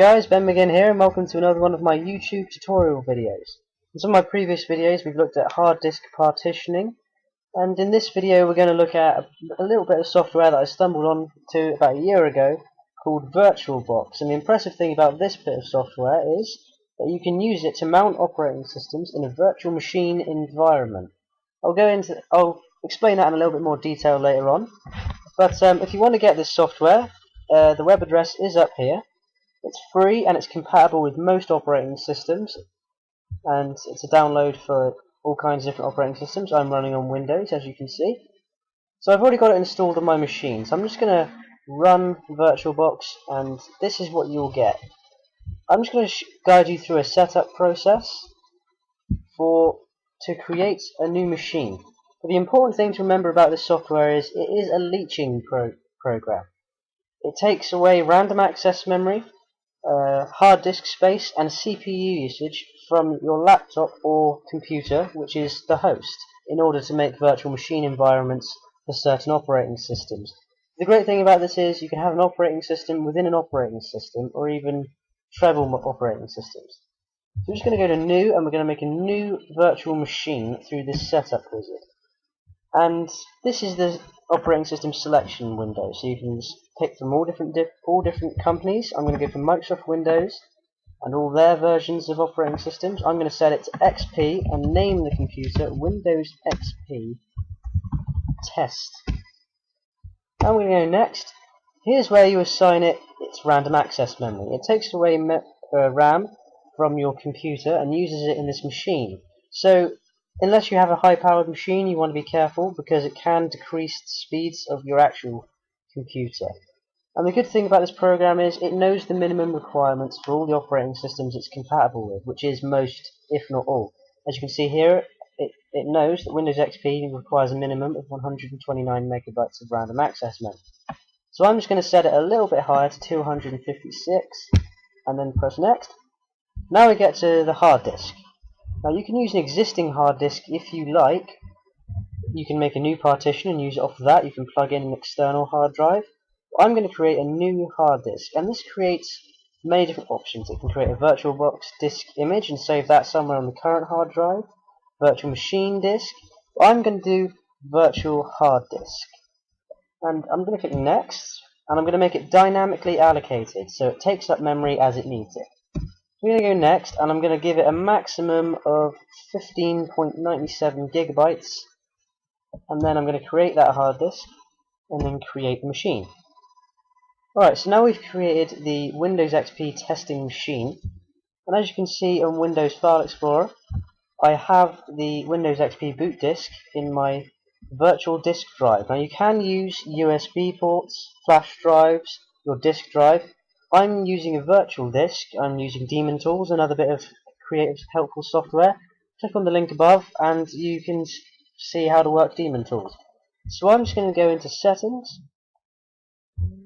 Guys, Ben McGinn here, and welcome to another one of my YouTube tutorial videos. In some of my previous videos we've looked at hard disk partitioning, and in this video we're going to look at a little bit of software that I stumbled on to about a year ago called VirtualBox. And the impressive thing about this bit of software is that you can use it to mount operating systems in a virtual machine environment. I'll explain that in a little bit more detail later on, but if you want to get this software, the web address is up here. It's free and it's compatible with most operating systems, and it's a download for all kinds of different operating systems. I'm running on Windows, as you can see. So I've already got it installed on my machine. So I'm just going to run VirtualBox, and this is what you'll get. I'm just going to guide you through a setup process to create a new machine. But the important thing to remember about this software is it is a leeching program. It takes away random access memory, hard disk space and CPU usage from your laptop or computer, which is the host, in order to make virtual machine environments for certain operating systems. The great thing about this is you can have an operating system within an operating system, or even treble operating systems. So we're just going to go to New, and we're going to make a new virtual machine through this setup wizard. And this is the operating system selection window, so you can just pick from all different companies. I'm going to go for Microsoft Windows and all their versions of operating systems. I'm going to set it to XP and name the computer Windows XP Test. And we're going to go next. Here's where you assign it its random access memory. It takes away RAM from your computer and uses it in this machine. So unless you have a high-powered machine, you want to be careful, because it can decrease the speeds of your actual computer. And the good thing about this program is it knows the minimum requirements for all the operating systems it's compatible with, which is most, if not all. As you can see here, it knows that Windows XP requires a minimum of 129 megabytes of random access memory. So I'm just going to set it a little bit higher to 256, and then press next. Now we get to the hard disk. Now you can use an existing hard disk if you like. You can make a new partition and use it off of that. You can plug in an external hard drive. I'm going to create a new hard disk, and this creates many different options. It can create a VirtualBox disk image and save that somewhere on the current hard drive, virtual machine disk. I'm going to do virtual hard disk, and I'm going to click next, and I'm going to make it dynamically allocated, so it takes up memory as it needs it. We're going to go next, and I'm going to give it a maximum of 15.97 gigabytes, and then I'm going to create that hard disk and then create the machine. Alright, so now we've created the Windows XP testing machine, and as you can see on Windows File Explorer, I have the Windows XP boot disk in my virtual disk drive. Now you can use USB ports, flash drives, your disk drive. I'm using a virtual disk. I'm using Daemon Tools, another bit of creative helpful software. Click on the link above and you can see how to work Daemon Tools. So I'm just going to go into Settings,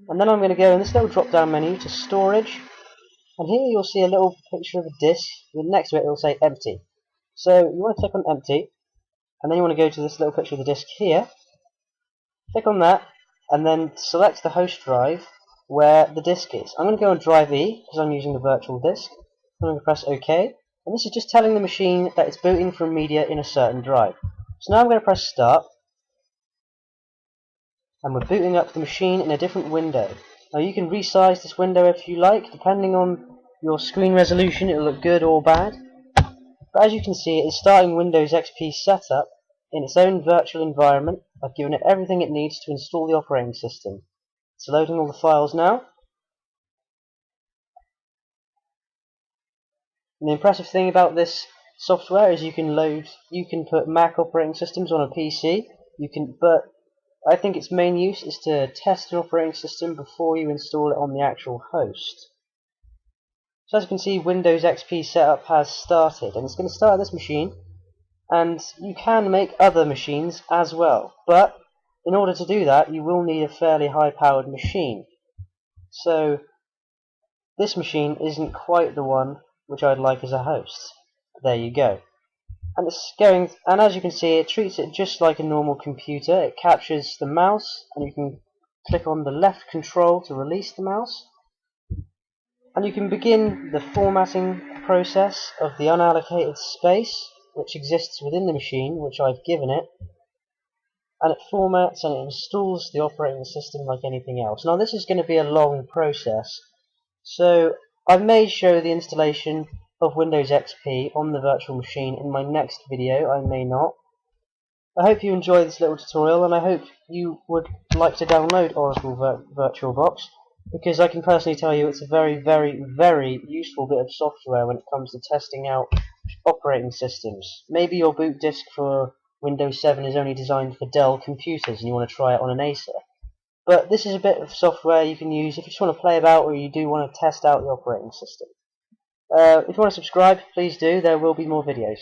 and then I'm going to go in this little drop down menu to Storage, and here you'll see a little picture of a disk. Next to it will say Empty. So you want to click on Empty, and then you want to go to this little picture of the disk here. Click on that, and then select the host drive where the disk is. I'm going to go on drive E because I'm using the virtual disk. I'm going to press OK, and this is just telling the machine that it's booting from media in a certain drive. So now I'm going to press Start, and we're booting up the machine in a different window. Now you can resize this window if you like. Depending on your screen resolution, it will look good or bad. But as you can see, it is starting Windows XP setup in its own virtual environment. I've given it everything it needs to install the operating system. It's loading all the files now. And the impressive thing about this software is you can put Mac operating systems on a PC. But I think its main use is to test an operating system before you install it on the actual host. So as you can see, Windows XP setup has started, and it's going to start this machine, and you can make other machines as well, but in order to do that you will need a fairly high powered machine. So this machine isn't quite the one which I'd like as a host. There you go. And as you can see, it treats it just like a normal computer. It captures the mouse, and you can click on the left control to release the mouse. And you can begin the formatting process of the unallocated space which exists within the machine, which I've given it, and it formats and it installs the operating system like anything else. Now this is going to be a long process, so I may show the installation of Windows XP on the virtual machine in my next video, I may not. I hope you enjoyed this little tutorial, and I hope you would like to download Oracle VirtualBox, because I can personally tell you it's a very, very, very useful bit of software when it comes to testing out operating systems. Maybe your boot disk for Windows 7 is only designed for Dell computers and you want to try it on an Acer. But this is a bit of software you can use if you just want to play about or you do want to test out the operating system. If you want to subscribe, please do. There will be more videos.